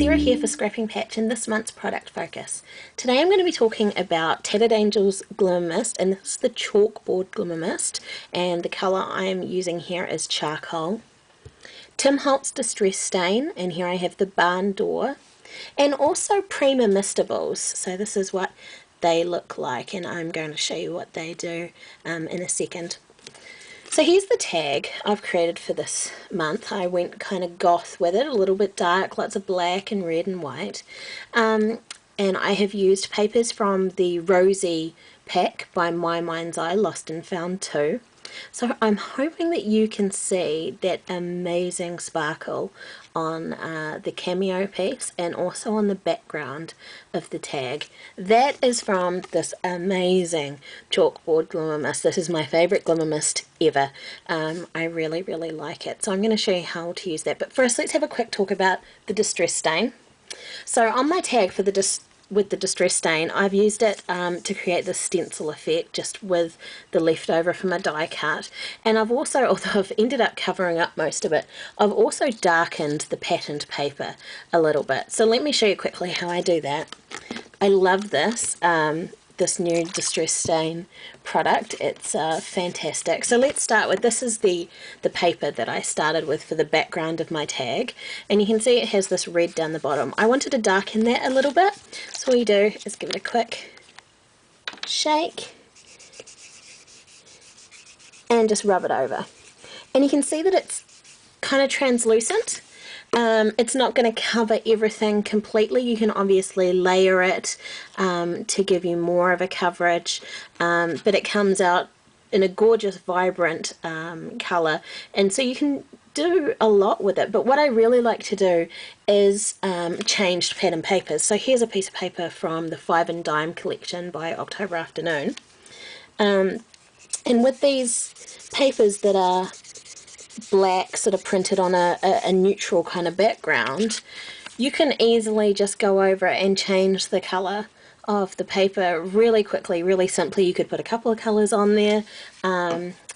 Sarah here for Scrapping Patch in this month's product focus. Today I'm going to be talking about Tattered Angel's Glimmermist, and this is the Chalkboard Glimmermist, and the colour I'm using here is charcoal. Tim Holtz Distress Stain, and here I have the barn door, and also Prima Mistables. So this is what they look like, and I'm going to show you what they do in a second. So here's the tag I've created for this month. I went kind of goth with it, a little bit dark, lots of black and red and white. And I have used papers from the Rosy pack by My Mind's Eye, Lost and Found 2. So I'm hoping that you can see that amazing sparkle on the cameo piece and also on the background of the tag. That is from this amazing Chalkboard Glimmermist. This is my favourite Glimmermist ever. I really like it. So I'm going to show you how to use that. But first let's have a quick talk about the Distress Stain. So on my tag for with the Distress Stain, I've used it to create this stencil effect just with the leftover from a die cut, and I've also, although I've ended up covering up most of it, I've also darkened the patterned paper a little bit. So let me show you quickly how I do that. I love this this new Distress Stain product. It's fantastic. So let's start with, this is the paper that I started with for the background of my tag, and you can see it has this red down the bottom. I wanted to darken that a little bit, so all you do is give it a quick shake and just rub it over, and you can see that it's kind of translucent. It's not going to cover everything completely. You can obviously layer it to give you more of a coverage, but it comes out in a gorgeous vibrant colour, and so you can do a lot with it. But what I really like to do is changed pattern papers. So here's a piece of paper from the Five and Dime collection by October Afternoon, and with these papers that are black, sort of printed on a neutral kind of background, you can easily just go over it and change the colour of the paper really quickly, really simply. You could put a couple of colours on there.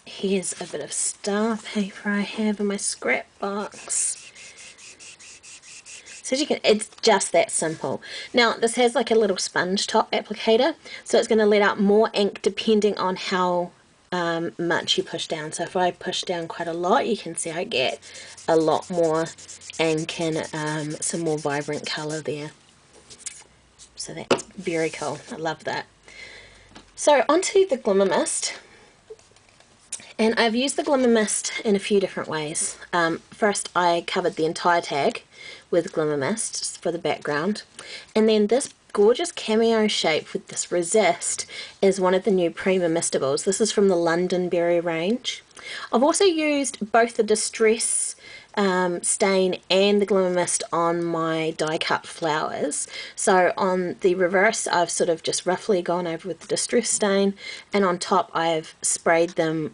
Here's a bit of star paper I have in my scrap box. So as you can, it's just that simple. Now this has like a little sponge top applicator, so it's going to let out more ink depending on how much you push down. So if I push down quite a lot, you can see I get a lot more ink and some more vibrant colour there. So that's very cool. I love that. So onto the Glimmermist, and I've used the Glimmermist in a few different ways. First I covered the entire tag with Glimmermist for the background, and then this gorgeous cameo shape with this resist is one of the new Prima Mistables. This is from the Londonberry range. I've also used both the Distress Stain and the Glimmermist on my die cut flowers. So on the reverse I've sort of just roughly gone over with the Distress Stain, and on top I've sprayed them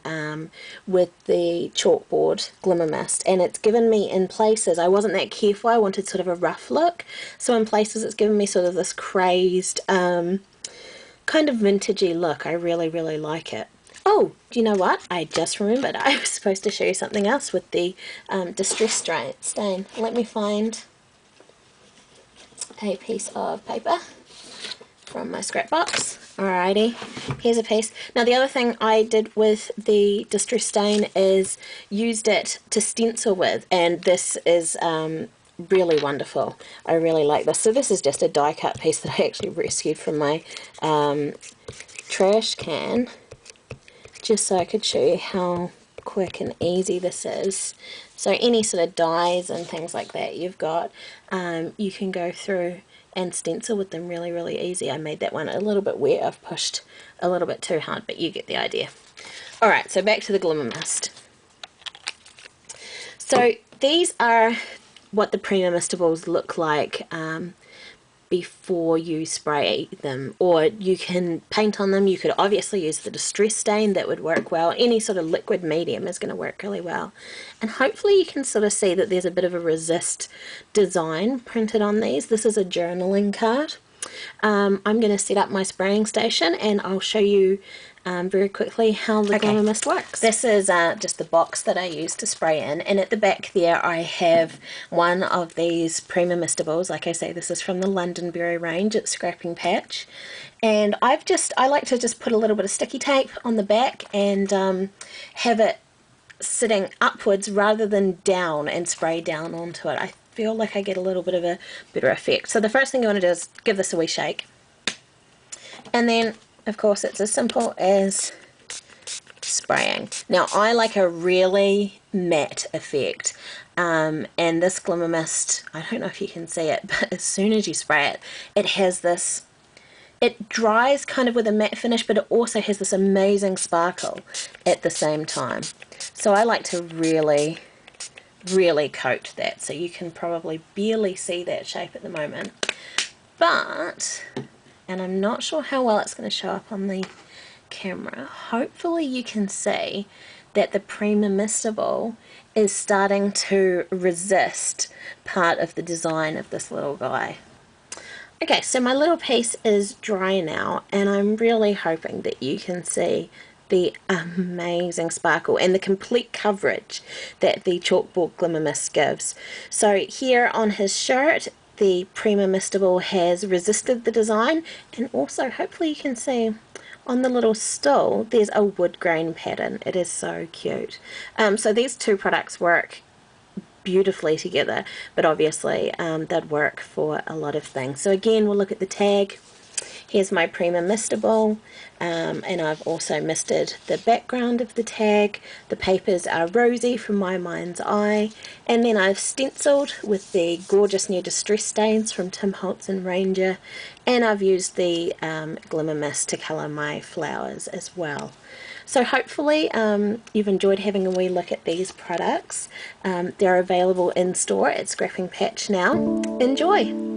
with the Chalkboard Glimmermist, and it's given me, in places I wasn't that careful, I wanted sort of a rough look, so in places it's given me sort of this crazed kind of vintagey look. I really like it. Oh, do you know what? I just remembered I was supposed to show you something else with the Distress Stain. Let me find a piece of paper from my scrap box. Alrighty, here's a piece. Now the other thing I did with the Distress Stain is used it to stencil with, and this is really wonderful. I really like this. So this is just a die cut piece that I actually rescued from my trash can, just so I could show you how quick and easy this is. So any sort of dies and things like that you've got, you can go through and stencil with them really easy. I made that one a little bit wet. I've pushed a little bit too hard, but you get the idea. Alright, so back to the Glimmermist. So these are what the Prima Mistables look like before you spray them, or you can paint on them. You could obviously use the Distress Stain, that would work well. Any sort of liquid medium is going to work really well, and hopefully you can sort of see that there's a bit of a resist design printed on these. This is a journaling card, I'm going to set up my spraying station and I'll show you very quickly how the Glimmermist works. This is just the box that I use to spray in, and at the back there I have one of these Prima Mistables. Like I say, this is from the Londonderry range. It's Scrapping Patch, and I like to just put a little bit of sticky tape on the back and have it sitting upwards rather than down and spray down onto it. I feel like I get a little bit of a better effect. So the first thing you want to do is give this a wee shake, and then of course it's as simple as spraying. Now I like a really matte effect, and this Glimmermist, I don't know if you can see it, but as soon as you spray it, it has this, it dries kind of with a matte finish, but it also has this amazing sparkle at the same time. So I like to really coat that, so you can probably barely see that shape at the moment, but, and I'm not sure how well it's going to show up on the camera, hopefully you can see that the Prima Mistable is starting to resist part of the design of this little guy. Okay, so my little piece is dry now, and I'm really hoping that you can see the amazing sparkle and the complete coverage that the Chalkboard Glimmermist gives. So here on his shirt, the Prima Mistable has resisted the design, and also hopefully you can see on the little stool there's a wood grain pattern. It is so cute. So these two products work beautifully together, but obviously they'd work for a lot of things. So again, we'll look at the tag. Here's my Prima Mistable, and I've also misted the background of the tag. The papers are rosy from My Mind's Eye, and then I've stenciled with the gorgeous new distress stains from Tim Holtz and Ranger, and I've used the Glimmermist to colour my flowers as well. So hopefully you've enjoyed having a wee look at these products. They're available in store at Scrapping Patch now. Enjoy!